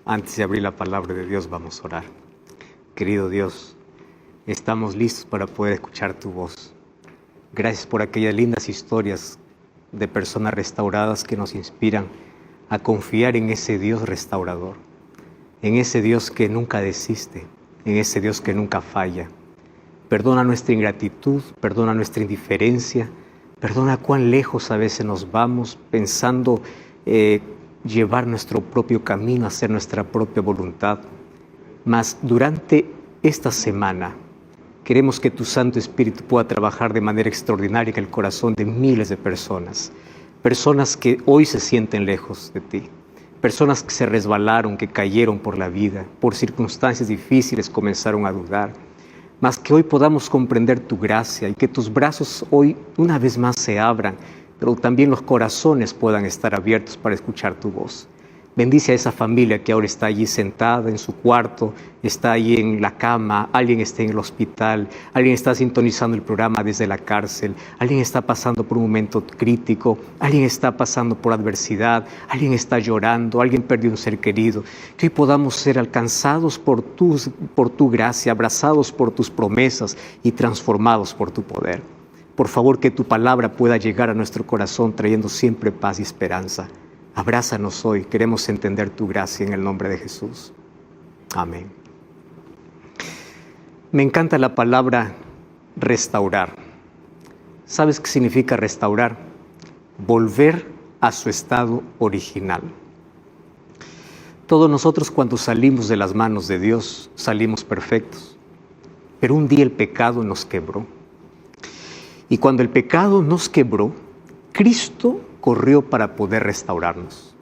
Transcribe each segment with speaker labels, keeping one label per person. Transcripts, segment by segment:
Speaker 1: Antes de abrir la palabra de Dios, vamos a orar. Querido Dios, estamos listos para poder escuchar tu voz. Gracias por aquellas lindas historias de personas restauradas que nos inspiran a confiar en ese Dios restaurador, en ese Dios que nunca desiste, en ese Dios que nunca falla. Perdona nuestra ingratitud, perdona nuestra indiferencia, perdona cuán lejos a veces nos vamos pensando llevar nuestro propio camino, hacer nuestra propia voluntad. Mas durante esta semana queremos que tu Santo Espíritu pueda trabajar de manera extraordinaria en el corazón de miles de personas. Personas que hoy se sienten lejos de ti. Personas que se resbalaron, que cayeron por la vida, por circunstancias difíciles comenzaron a dudar. Mas que hoy podamos comprender tu gracia y que tus brazos hoy una vez más se abran, pero también los corazones puedan estar abiertos para escuchar tu voz. Bendice a esa familia que ahora está allí sentada en su cuarto, está allí en la cama, alguien está en el hospital, alguien está sintonizando el programa desde la cárcel, alguien está pasando por un momento crítico, alguien está pasando por adversidad, alguien está llorando, alguien perdió un ser querido. Que hoy podamos ser alcanzados por tu gracia, abrazados por tus promesas y transformados por tu poder. Por favor, que tu palabra pueda llegar a nuestro corazón trayendo siempre paz y esperanza. Abrázanos hoy, queremos entender tu gracia en el nombre de Jesús. Amén. Me encanta la palabra restaurar. ¿Sabes qué significa restaurar? Volver a su estado original. Todos nosotros cuando salimos de las manos de Dios salimos perfectos, pero un día el pecado nos quebró. Y cuando el pecado nos quebró, Cristo corrió para poder restaurarnos.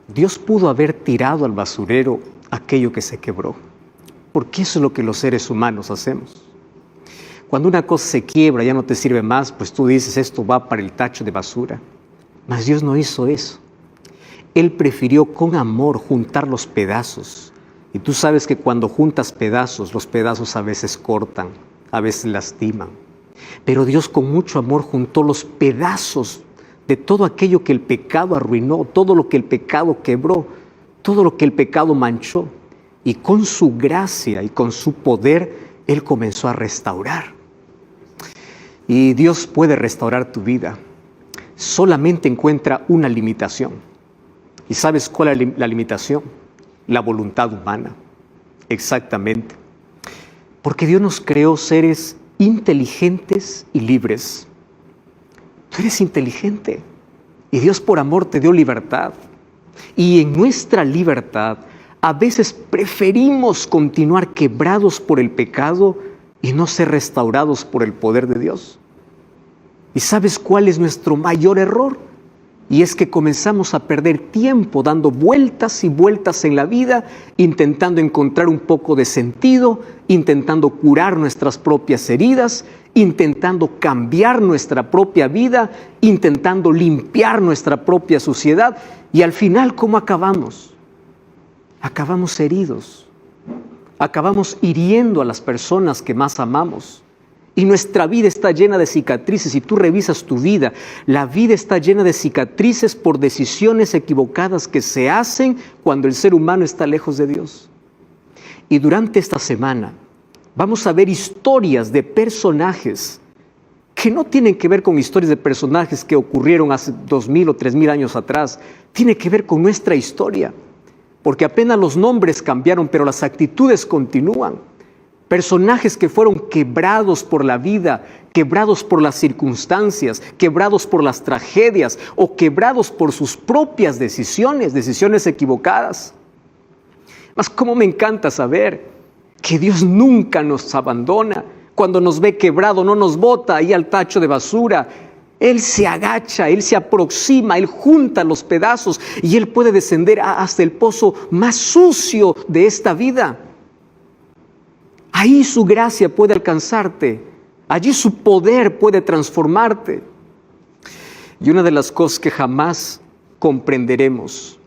Speaker 1: Dios pudo haber tirado al basurero aquello que se quebró, porque eso es lo que los seres humanos hacemos. Cuando una cosa se quiebra, ya no te sirve más, pues tú dices, esto va para el tacho de basura. Mas Dios no hizo eso. Él prefirió con amor juntar los pedazos. Y tú sabes que cuando juntas pedazos, los pedazos a veces cortan, a veces lastiman. Pero Dios con mucho amor juntó los pedazos de todo aquello que el pecado arruinó, todo lo que el pecado quebró, todo lo que el pecado manchó. Y con su gracia y con su poder, Él comenzó a restaurar. Y Dios puede restaurar tu vida. Solamente encuentra una limitación. ¿Y sabes cuál es la limitación? La voluntad humana. Exactamente. Porque Dios nos creó seres inteligentes y libres. Tú eres inteligente y Dios por amor te dio libertad. Y en nuestra libertad a veces preferimos continuar quebrados por el pecado y no ser restaurados por el poder de Dios. ¿Y sabes cuál es nuestro mayor error? Y es que comenzamos a perder tiempo dando vueltas y vueltas en la vida, intentando encontrar un poco de sentido, intentando curar nuestras propias heridas, intentando cambiar nuestra propia vida, intentando limpiar nuestra propia suciedad. Y al final, ¿cómo acabamos? Acabamos heridos, acabamos hiriendo a las personas que más amamos. Y nuestra vida está llena de cicatrices. Si tú revisas tu vida, la vida está llena de cicatrices por decisiones equivocadas que se hacen cuando el ser humano está lejos de Dios. Y durante esta semana vamos a ver historias de personajes que no tienen que ver con historias de personajes que ocurrieron hace 2000 o 3000 años atrás. Tiene que ver con nuestra historia, porque apenas los nombres cambiaron, pero las actitudes continúan. Personajes que fueron quebrados por la vida, quebrados por las circunstancias, quebrados por las tragedias o quebrados por sus propias decisiones equivocadas. Mas cómo me encanta saber que Dios nunca nos abandona. Cuando nos ve quebrado, no nos bota ahí al tacho de basura. Él se agacha, Él se aproxima, Él junta los pedazos y Él puede descender hasta el pozo más sucio de esta vida. Ahí su gracia puede alcanzarte, allí su poder puede transformarte. Y una de las cosas que jamás comprenderemos,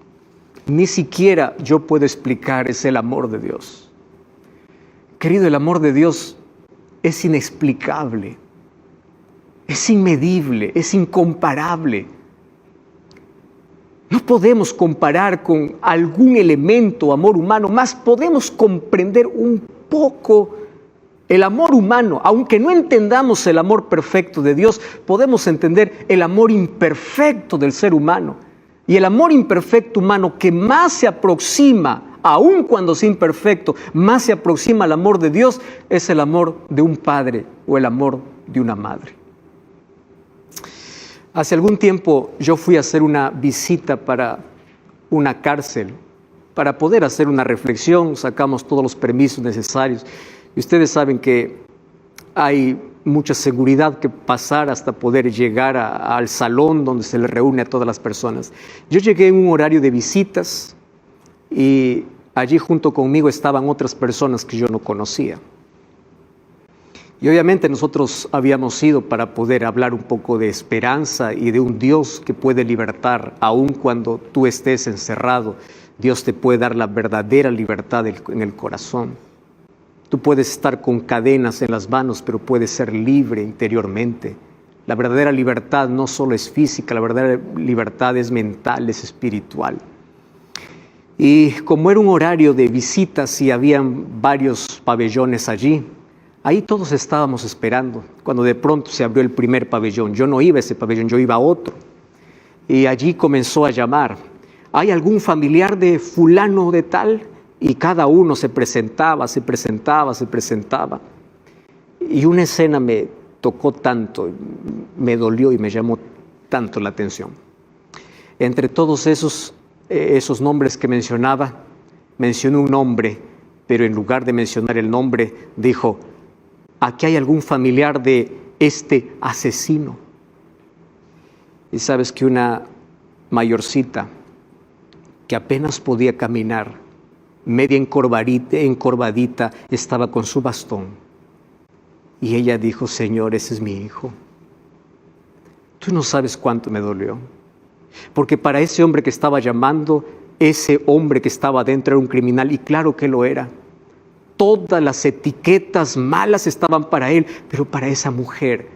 Speaker 1: ni siquiera yo puedo explicar, es el amor de Dios. Querido, el amor de Dios es inexplicable, es inmedible, es incomparable. No podemos comparar con algún elemento amor humano, más podemos comprender un poco el amor humano. Aunque no entendamos el amor perfecto de Dios, podemos entender el amor imperfecto del ser humano. Y el amor imperfecto humano que más se aproxima, aun cuando sea imperfecto, más se aproxima al amor de Dios, es el amor de un padre o el amor de una madre. Hace algún tiempo yo fui a hacer una visita para una cárcel, para poder hacer una reflexión. Sacamos todos los permisos necesarios. Y ustedes saben que hay mucha seguridad que pasar hasta poder llegar al salón donde se le reúne a todas las personas. Yo llegué en un horario de visitas y allí junto conmigo estaban otras personas que yo no conocía. Y obviamente nosotros habíamos ido para poder hablar un poco de esperanza y de un Dios que puede libertar, aun cuando tú estés encerrado. Dios te puede dar la verdadera libertad en el corazón. Tú puedes estar con cadenas en las manos, pero puedes ser libre interiormente. La verdadera libertad no solo es física, la verdadera libertad es mental, es espiritual. Y como era un horario de visitas y habían varios pabellones allí, ahí todos estábamos esperando, cuando de pronto se abrió el primer pabellón. Yo no iba a ese pabellón, yo iba a otro. Y allí comenzó a llamar: ¿hay algún familiar de fulano de tal? Y cada uno se presentaba. Y una escena me tocó tanto, me dolió y me llamó tanto la atención. Entre todos esos nombres que mencionaba, mencionó un nombre, pero en lugar de mencionar el nombre, dijo: ¿aquí hay algún familiar de este asesino? Y sabes que una mayorcita que apenas podía caminar, media encorvadita, estaba con su bastón. Y ella dijo: Señor, ese es mi hijo. Tú no sabes cuánto me dolió. Porque para ese hombre que estaba llamando, ese hombre que estaba dentro era un criminal, y claro que lo era. Todas las etiquetas malas estaban para él, pero para esa mujer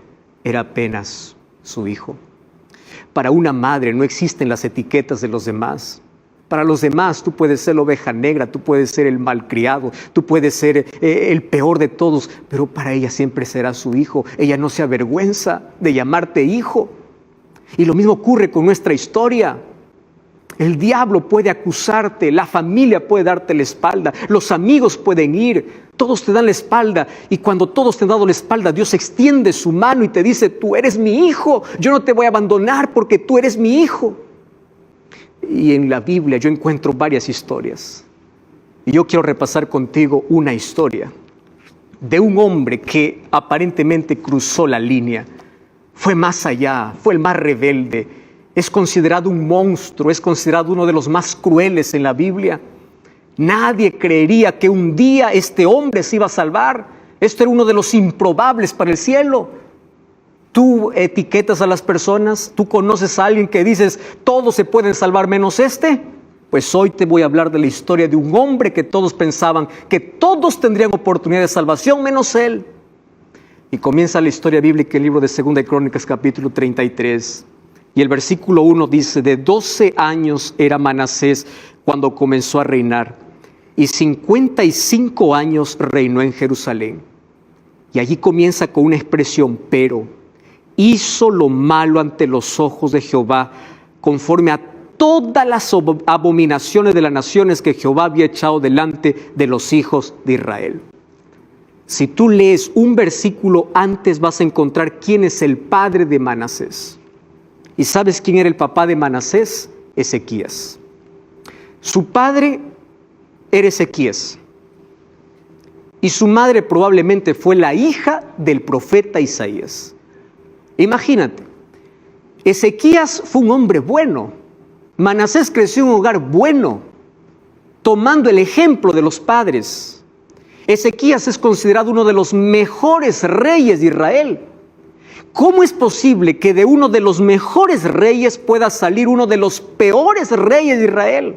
Speaker 1: era apenas su hijo. Para una madre no existen las etiquetas de los demás. Para los demás tú puedes ser la oveja negra, tú puedes ser el malcriado, tú puedes ser el peor de todos, pero para ella siempre será su hijo. Ella no se avergüenza de llamarte hijo. Y lo mismo ocurre con nuestra historia. El diablo puede acusarte, la familia puede darte la espalda, los amigos pueden ir, todos te dan la espalda. Y cuando todos te han dado la espalda, Dios extiende su mano y te dice: tú eres mi hijo, yo no te voy a abandonar porque tú eres mi hijo. Y en la Biblia yo encuentro varias historias. Y yo quiero repasar contigo una historia de un hombre que aparentemente cruzó la línea. Fue más allá, fue el más rebelde. Es considerado un monstruo, es considerado uno de los más crueles en la Biblia. Nadie creería que un día este hombre se iba a salvar. Esto era uno de los improbables para el cielo. Tú etiquetas a las personas, tú conoces a alguien que dices: todos se pueden salvar menos este. Pues hoy te voy a hablar de la historia de un hombre que todos pensaban que todos tendrían oportunidad de salvación menos él. Y comienza la historia bíblica en el libro de 2 de Crónicas, capítulo 33. Y el versículo 1 dice: de 12 años era Manasés cuando comenzó a reinar, y 55 años reinó en Jerusalén. Y allí comienza con una expresión: pero hizo lo malo ante los ojos de Jehová, conforme a todas las abominaciones de las naciones que Jehová había echado delante de los hijos de Israel. Si tú lees un versículo antes, vas a encontrar quién es el padre de Manasés. ¿Y sabes quién era el papá de Manasés? Ezequías. Su padre era Ezequías. Y su madre probablemente fue la hija del profeta Isaías. Imagínate, Ezequías fue un hombre bueno. Manasés creció en un hogar bueno, tomando el ejemplo de los padres. Ezequías es considerado uno de los mejores reyes de Israel. ¿Cómo es posible que de uno de los mejores reyes pueda salir uno de los peores reyes de Israel?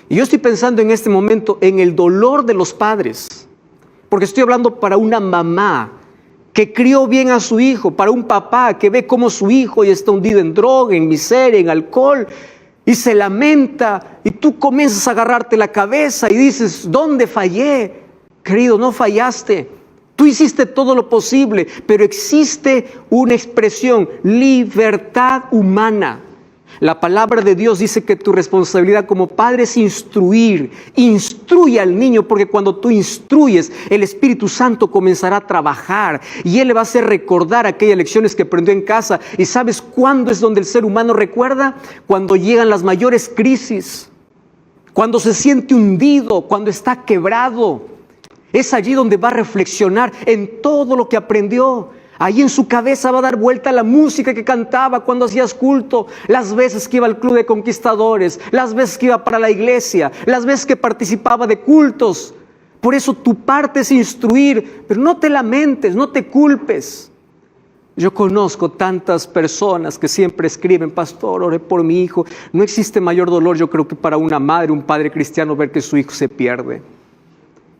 Speaker 1: Y yo estoy pensando en este momento en el dolor de los padres, porque estoy hablando para una mamá que crió bien a su hijo, para un papá que ve cómo su hijo ya está hundido en droga, en miseria, en alcohol. y se lamenta y tú comienzas a agarrarte la cabeza y dices, ¿dónde fallé? Querido, no fallaste. Tú hiciste todo lo posible, pero existe una expresión, libertad humana. La palabra de Dios dice que tu responsabilidad como padre es instruir. Instruye al niño, porque cuando tú instruyes, el Espíritu Santo comenzará a trabajar y Él le va a hacer recordar aquellas lecciones que aprendió en casa. ¿Y sabes cuándo es donde el ser humano recuerda? Cuando llegan las mayores crisis, cuando se siente hundido, cuando está quebrado. Es allí donde va a reflexionar en todo lo que aprendió. Ahí en su cabeza va a dar vuelta la música que cantaba cuando hacías culto, las veces que iba al club de conquistadores, las veces que iba para la iglesia, las veces que participaba de cultos. Por eso tu parte es instruir, pero no te lamentes, no te culpes. Yo conozco tantas personas que siempre escriben, pastor, oré por mi hijo. No existe mayor dolor, yo creo, que para una madre, un padre cristiano, ver que su hijo se pierde.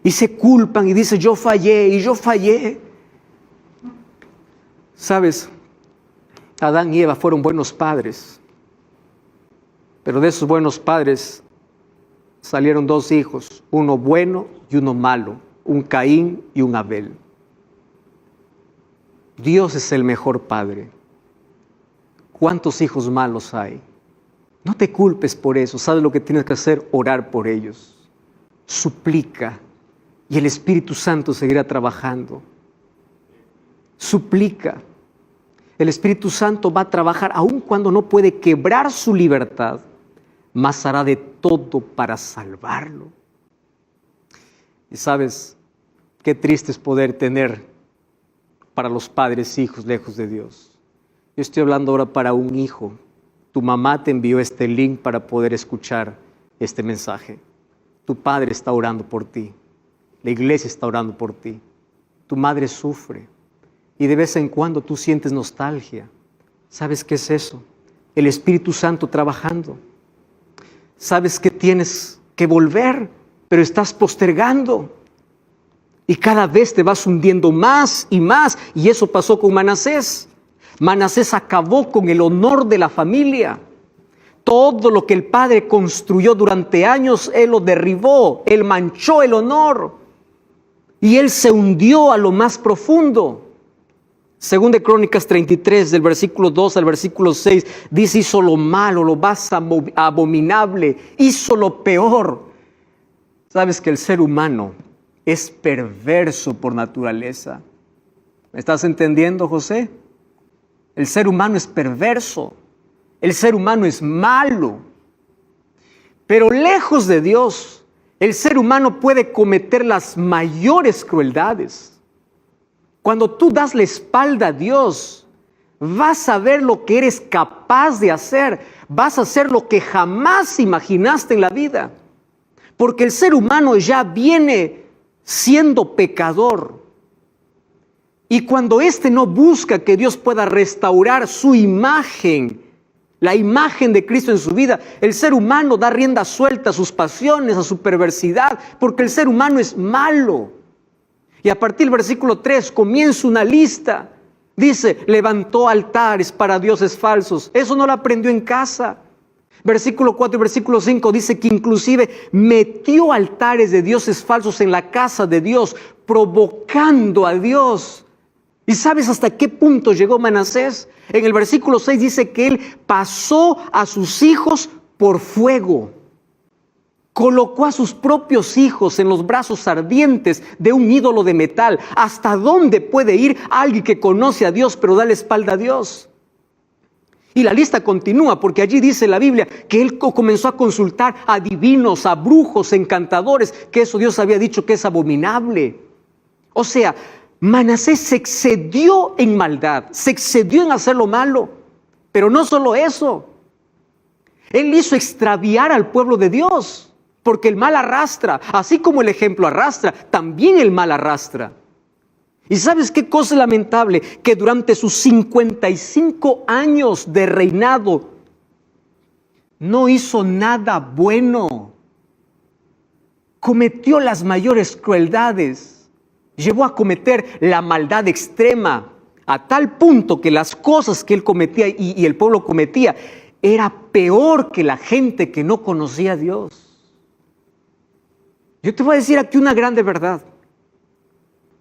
Speaker 1: Y se culpan y dicen, yo fallé y yo fallé. ¿Sabes? Adán y Eva fueron buenos padres, pero de esos buenos padres salieron dos hijos, uno bueno y uno malo, un Caín y un Abel. Dios es el mejor padre. ¿Cuántos hijos malos hay? No te culpes por eso. ¿Sabes lo que tienes que hacer? Orar por ellos. Suplica y el Espíritu Santo seguirá trabajando. Suplica. El Espíritu Santo va a trabajar aun cuando no puede quebrar su libertad, mas hará de todo para salvarlo. Y sabes, qué triste es poder tener para los padres hijos lejos de Dios. Yo estoy hablando ahora para un hijo. Tu mamá te envió este link para poder escuchar este mensaje. Tu padre está orando por ti. La iglesia está orando por ti. Tu madre sufre. Y de vez en cuando tú sientes nostalgia. ¿Sabes qué es eso? El Espíritu Santo trabajando. Sabes que tienes que volver, pero estás postergando. Y cada vez te vas hundiendo más y más. Y eso pasó con Manasés. Manasés acabó con el honor de la familia. Todo lo que el padre construyó durante años, él lo derribó. Él manchó el honor. Y él se hundió a lo más profundo. Según de Crónicas 33, del versículo 2 al versículo 6, dice, hizo lo malo, lo más abominable, hizo lo peor. Sabes que el ser humano es perverso por naturaleza. ¿Me estás entendiendo, José? El ser humano es perverso. El ser humano es malo. Pero lejos de Dios, el ser humano puede cometer las mayores crueldades. Cuando tú das la espalda a Dios, vas a ver lo que eres capaz de hacer. Vas a hacer lo que jamás imaginaste en la vida. Porque el ser humano ya viene siendo pecador. Y cuando éste no busca que Dios pueda restaurar su imagen, la imagen de Cristo en su vida, el ser humano da rienda suelta a sus pasiones, a su perversidad, porque el ser humano es malo. Y a partir del versículo 3 comienza una lista. Dice, levantó altares para dioses falsos. Eso no lo aprendió en casa. Versículo 4 y versículo 5 dice que inclusive metió altares de dioses falsos en la casa de Dios, provocando a Dios. ¿Y sabes hasta qué punto llegó Manasés? En el versículo 6 dice que él pasó a sus hijos por fuego. Colocó a sus propios hijos en los brazos ardientes de un ídolo de metal. ¿Hasta dónde puede ir alguien que conoce a Dios pero da la espalda a Dios? Y la lista continúa porque allí dice la Biblia que él comenzó a consultar a adivinos, a brujos, encantadores, que eso Dios había dicho que es abominable. O sea, Manasés se excedió en maldad, se excedió en hacer lo malo. Pero no solo eso, él hizo extraviar al pueblo de Dios. Porque el mal arrastra, así como el ejemplo arrastra, también el mal arrastra. ¿Y sabes qué cosa lamentable? Que durante sus 55 años de reinado no hizo nada bueno. Cometió las mayores crueldades. Llevó a cometer la maldad extrema a tal punto que las cosas que él cometía y el pueblo cometía era peor que la gente que no conocía a Dios. Yo te voy a decir aquí una grande verdad.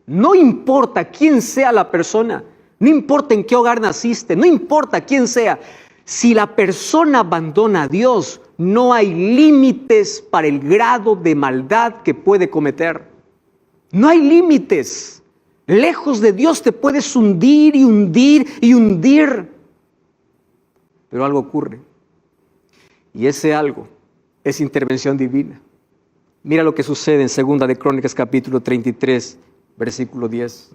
Speaker 1: No importa quién sea la persona, no importa en qué hogar naciste, no importa quién sea, si la persona abandona a Dios, no hay límites para el grado de maldad que puede cometer. No hay límites. Lejos de Dios te puedes hundir y hundir y hundir. Pero algo ocurre. Y ese algo es intervención divina. Mira lo que sucede en 2 de Crónicas capítulo 33, versículo 10.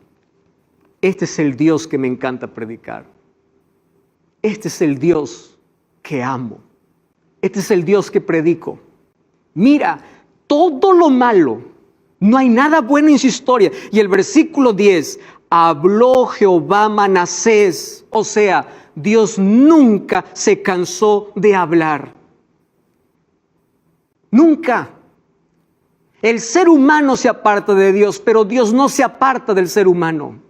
Speaker 1: Este es el Dios que me encanta predicar. Este es el Dios que amo. Este es el Dios que predico. Mira, todo lo malo, no hay nada bueno en su historia. Y el versículo 10, habló Jehová a Manasés. O sea, Dios nunca se cansó de hablar. Nunca. El ser humano se aparta de Dios, pero Dios no se aparta del ser humano.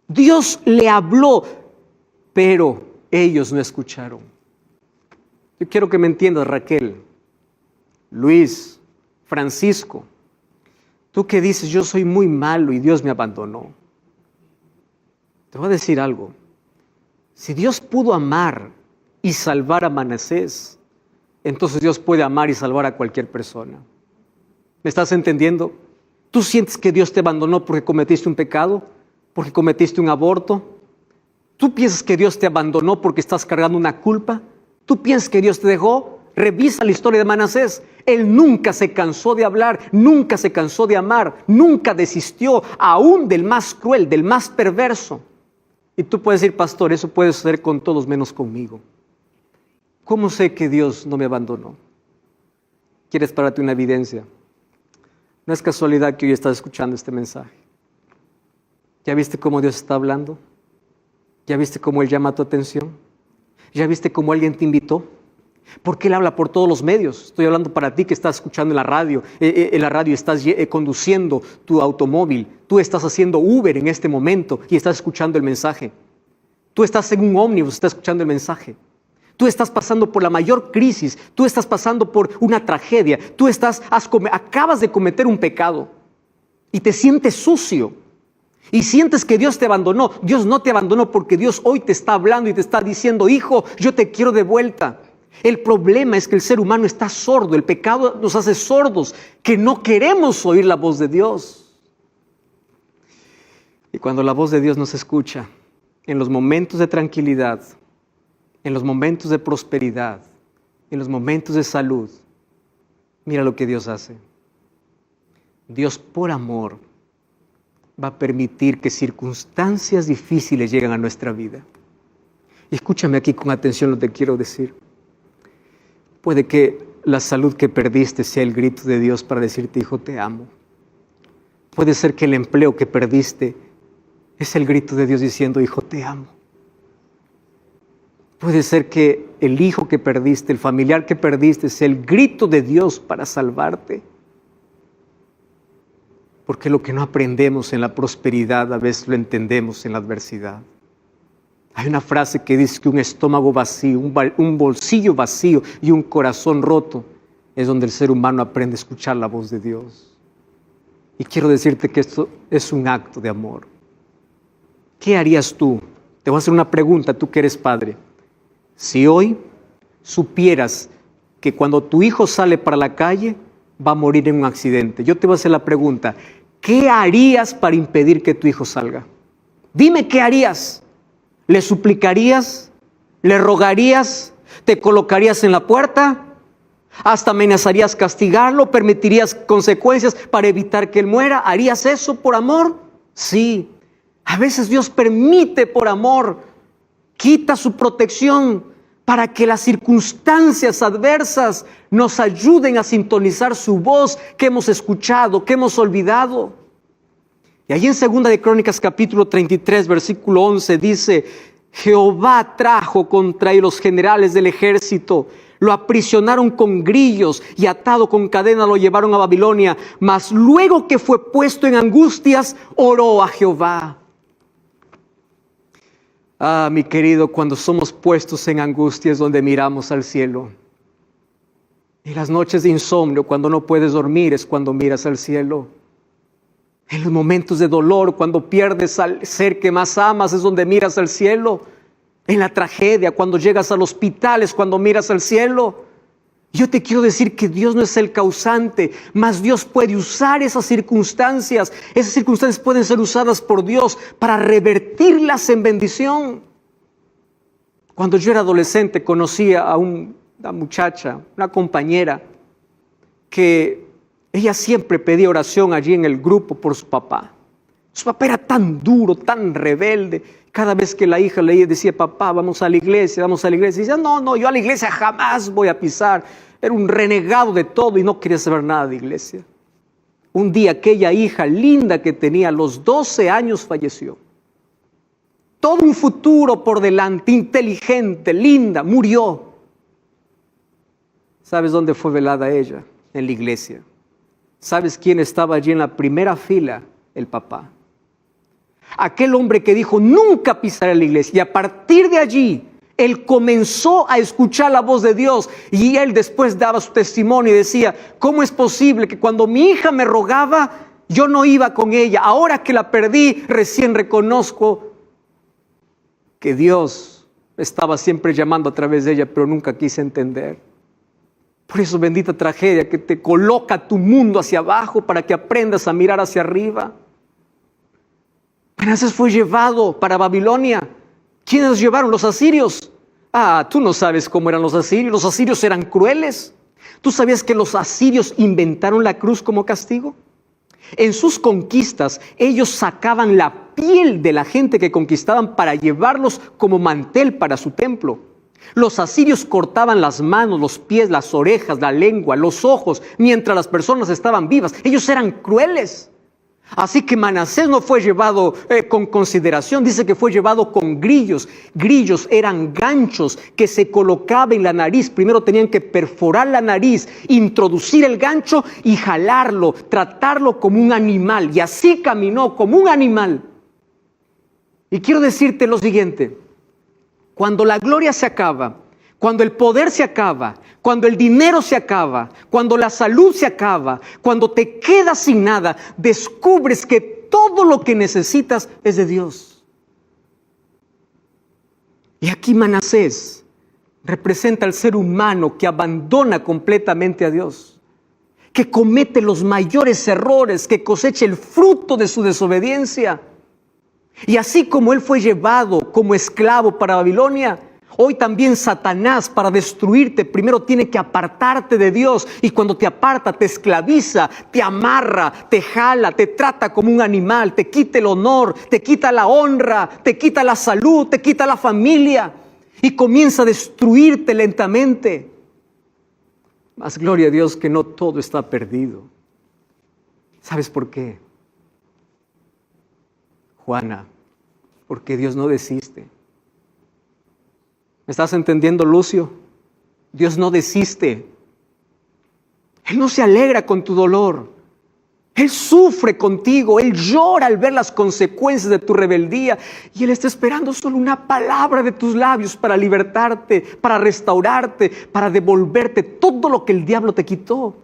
Speaker 1: Dios le habló, pero ellos no escucharon. Yo quiero que me entiendas, Raquel, Luis, Francisco. Tú que dices, yo soy muy malo y Dios me abandonó. Te voy a decir algo. Si Dios pudo amar y salvar a Manasés, entonces Dios puede amar y salvar a cualquier persona. ¿Me estás entendiendo? ¿Tú sientes que Dios te abandonó porque cometiste un pecado? ¿Porque cometiste un aborto? ¿Tú piensas que Dios te abandonó porque estás cargando una culpa? ¿Tú piensas que Dios te dejó? Revisa la historia de Manasés. Él nunca se cansó de hablar, nunca se cansó de amar, nunca desistió, aún del más cruel, del más perverso. Y tú puedes decir, pastor, eso puede suceder con todos menos conmigo. ¿Cómo sé que Dios no me abandonó? ¿Quieres pararte una evidencia? No es casualidad que hoy estás escuchando este mensaje. ¿Ya viste cómo Dios está hablando? ¿Ya viste cómo Él llama tu atención? ¿Ya viste cómo alguien te invitó? Porque Él habla por todos los medios. Estoy hablando para ti que estás escuchando en la radio. Estás conduciendo tu automóvil. Tú estás haciendo Uber en este momento y estás escuchando el mensaje. Tú estás en un ómnibus, estás escuchando el mensaje. Tú estás pasando por la mayor crisis. Tú estás pasando por una tragedia. Tú acabas de cometer un pecado y te sientes sucio. Y sientes que Dios te abandonó. Dios no te abandonó porque Dios hoy te está hablando y te está diciendo, hijo, yo te quiero de vuelta. El problema es que el ser humano está sordo. El pecado nos hace sordos, que no queremos oír la voz de Dios. Y cuando la voz de Dios nos escucha, en los momentos de tranquilidad, en los momentos de prosperidad, en los momentos de salud, mira lo que Dios hace. Dios, por amor, va a permitir que circunstancias difíciles lleguen a nuestra vida. Y escúchame aquí con atención lo que quiero decir. Puede que la salud que perdiste sea el grito de Dios para decirte, hijo, te amo. Puede ser que el empleo que perdiste es el grito de Dios diciendo, hijo, te amo. Puede ser que el hijo que perdiste, el familiar que perdiste, sea el grito de Dios para salvarte. Porque lo que no aprendemos en la prosperidad, a veces lo entendemos en la adversidad. Hay una frase que dice que un estómago vacío, un bolsillo vacío y un corazón roto es donde el ser humano aprende a escuchar la voz de Dios. Y quiero decirte que esto es un acto de amor. ¿Qué harías tú? Te voy a hacer una pregunta, tú que eres padre. Si hoy supieras que cuando tu hijo sale para la calle, va a morir en un accidente. Yo te voy a hacer la pregunta, ¿qué harías para impedir que tu hijo salga? Dime qué harías. ¿Le suplicarías? ¿Le rogarías? ¿Te colocarías en la puerta? ¿Hasta amenazarías castigarlo? ¿Permitirías consecuencias para evitar que él muera? ¿Harías eso por amor? Sí. A veces Dios permite por amor, quita su protección para que las circunstancias adversas nos ayuden a sintonizar su voz que hemos escuchado, que hemos olvidado. Y allí en 2 de Crónicas capítulo 33, versículo 11 dice, Jehová trajo contra él los generales del ejército, lo aprisionaron con grillos y atado con cadena lo llevaron a Babilonia, mas luego que fue puesto en angustias, oró a Jehová. Ah, mi querido, cuando somos puestos en angustia es donde miramos al cielo. En las noches de insomnio, cuando no puedes dormir, es cuando miras al cielo. En los momentos de dolor, cuando pierdes al ser que más amas, es donde miras al cielo. En la tragedia, cuando llegas al hospital, es cuando miras al cielo. Yo te quiero decir que Dios no es el causante, mas Dios puede usar esas circunstancias. Esas circunstancias pueden ser usadas por Dios para revertirlas en bendición. Cuando yo era adolescente, conocí a una muchacha, una compañera, que ella siempre pedía oración allí en el grupo por su papá. Su papá era tan duro, tan rebelde. Cada vez que la hija le decía, papá, vamos a la iglesia, vamos a la iglesia. Y decía, no, yo a la iglesia jamás voy a pisar. Era un renegado de todo y no quería saber nada de iglesia. Un día aquella hija linda que tenía a los 12 años falleció. Todo un futuro por delante, inteligente, linda, murió. ¿Sabes dónde fue velada ella? En la iglesia. ¿Sabes quién estaba allí en la primera fila? El papá. Aquel hombre que dijo, nunca pisaré la iglesia. Y a partir de allí, él comenzó a escuchar la voz de Dios. Y él después daba su testimonio y decía, ¿cómo es posible que cuando mi hija me rogaba, yo no iba con ella? Ahora que la perdí, recién reconozco que Dios estaba siempre llamando a través de ella, pero nunca quise entender. Por eso, bendita tragedia que te coloca tu mundo hacia abajo para que aprendas a mirar hacia arriba. Manasés fue llevado para Babilonia. ¿Quiénes los llevaron? Los asirios. Ah, tú no sabes cómo eran los asirios. Los asirios eran crueles. ¿Tú sabías que los asirios inventaron la cruz como castigo? En sus conquistas, ellos sacaban la piel de la gente que conquistaban para llevarlos como mantel para su templo. Los asirios cortaban las manos, los pies, las orejas, la lengua, los ojos, mientras las personas estaban vivas. Ellos eran crueles. Así que Manasés no fue llevado con consideración, dice que fue llevado con grillos. Grillos eran ganchos que se colocaban en la nariz. Primero tenían que perforar la nariz, introducir el gancho y jalarlo, tratarlo como un animal. Y así caminó como un animal. Y quiero decirte lo siguiente, cuando la gloria se acaba, cuando el poder se acaba, cuando el dinero se acaba, cuando la salud se acaba, cuando te quedas sin nada, descubres que todo lo que necesitas es de Dios. Y aquí Manasés representa al ser humano que abandona completamente a Dios, que comete los mayores errores, que cosecha el fruto de su desobediencia. Y así como él fue llevado como esclavo para Babilonia, hoy también Satanás, para destruirte, primero tiene que apartarte de Dios. Y cuando te aparta, te esclaviza, te amarra, te jala, te trata como un animal, te quita el honor, te quita la honra, te quita la salud, te quita la familia. Y comienza a destruirte lentamente. Mas gloria a Dios que no todo está perdido. ¿Sabes por qué? Juana, porque Dios no desiste. ¿Me estás entendiendo, Lucio? Dios no desiste. Él no se alegra con tu dolor. Él sufre contigo. Él llora al ver las consecuencias de tu rebeldía. Y Él está esperando solo una palabra de tus labios para libertarte, para restaurarte, para devolverte todo lo que el diablo te quitó.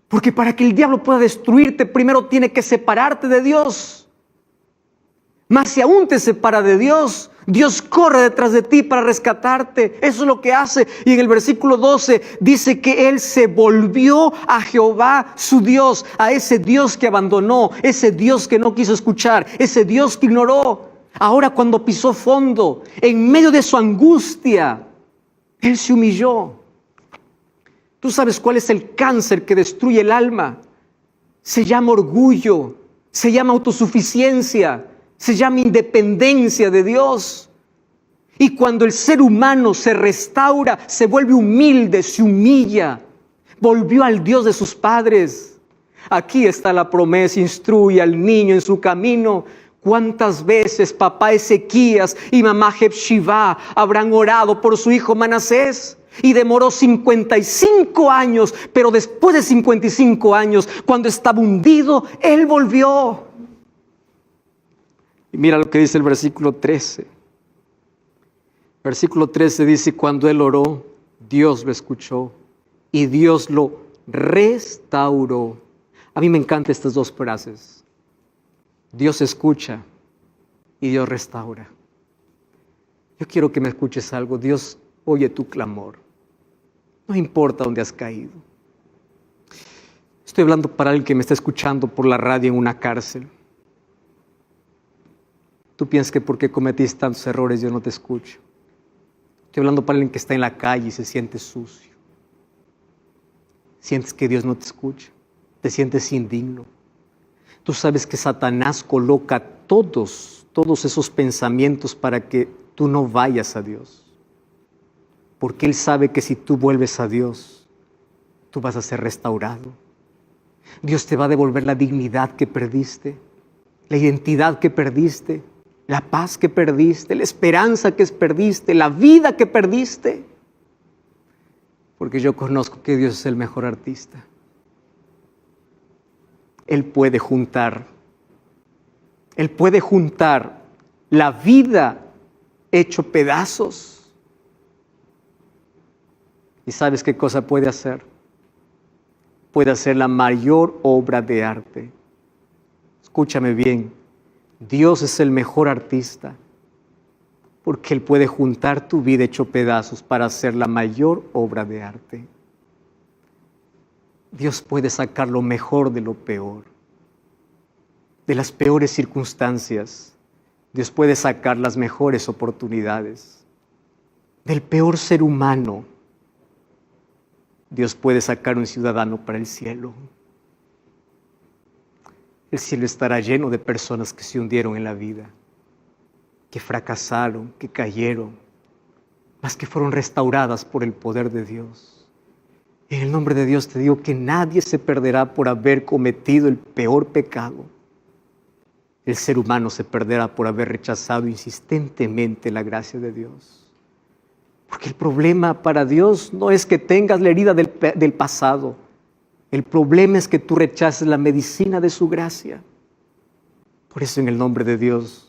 Speaker 1: Porque para que el diablo pueda destruirte, primero tiene que separarte de Dios. Mas si aún te separa de Dios, Dios corre detrás de ti para rescatarte. Eso es lo que hace. Y en el versículo 12 dice que Él se volvió a Jehová su Dios, a ese Dios que abandonó, ese Dios que no quiso escuchar, ese Dios que ignoró. Ahora cuando pisó fondo, en medio de su angustia, Él se humilló. ¿Tú sabes cuál es el cáncer que destruye el alma? Se llama orgullo, se llama autosuficiencia, se llama independencia de Dios. Y cuando el ser humano se restaura, se vuelve humilde, se humilla, volvió al Dios de sus padres. Aquí está la promesa, instruye al niño en su camino. ¿Cuántas veces papá Ezequías y mamá Jepshibá habrán orado por su hijo Manasés? Y demoró 55 años, pero después de 55 años, cuando estaba hundido, él volvió. Y mira lo que dice el versículo 13. Versículo 13 dice, cuando él oró, Dios lo escuchó y Dios lo restauró. A mí me encantan estas dos frases. Dios escucha y Dios restaura. Yo quiero que me escuches algo. Dios oye tu clamor. No importa dónde has caído. Estoy hablando para alguien que me está escuchando por la radio en una cárcel. Tú piensas que porque cometiste tantos errores yo no te escucho. Estoy hablando para alguien que está en la calle y se siente sucio. Sientes que Dios no te escucha. Te sientes indigno. Tú sabes que Satanás coloca todos esos pensamientos para que tú no vayas a Dios. Porque Él sabe que si tú vuelves a Dios, tú vas a ser restaurado. Dios te va a devolver la dignidad que perdiste, la identidad que perdiste, la paz que perdiste, la esperanza que perdiste, la vida que perdiste. Porque yo conozco que Dios es el mejor artista. Él puede juntar la vida hecho pedazos. ¿Y sabes qué cosa puede hacer? Puede hacer la mayor obra de arte. Escúchame bien, Dios es el mejor artista porque Él puede juntar tu vida hecho pedazos para hacer la mayor obra de arte. Dios puede sacar lo mejor de lo peor, de las peores circunstancias. Dios puede sacar las mejores oportunidades. Del peor ser humano, Dios puede sacar un ciudadano para el cielo. El cielo estará lleno de personas que se hundieron en la vida, que fracasaron, que cayeron, mas que fueron restauradas por el poder de Dios. En el nombre de Dios te digo que nadie se perderá por haber cometido el peor pecado. El ser humano se perderá por haber rechazado insistentemente la gracia de Dios. Porque el problema para Dios no es que tengas la herida del pasado. El problema es que tú rechaces la medicina de su gracia. Por eso en el nombre de Dios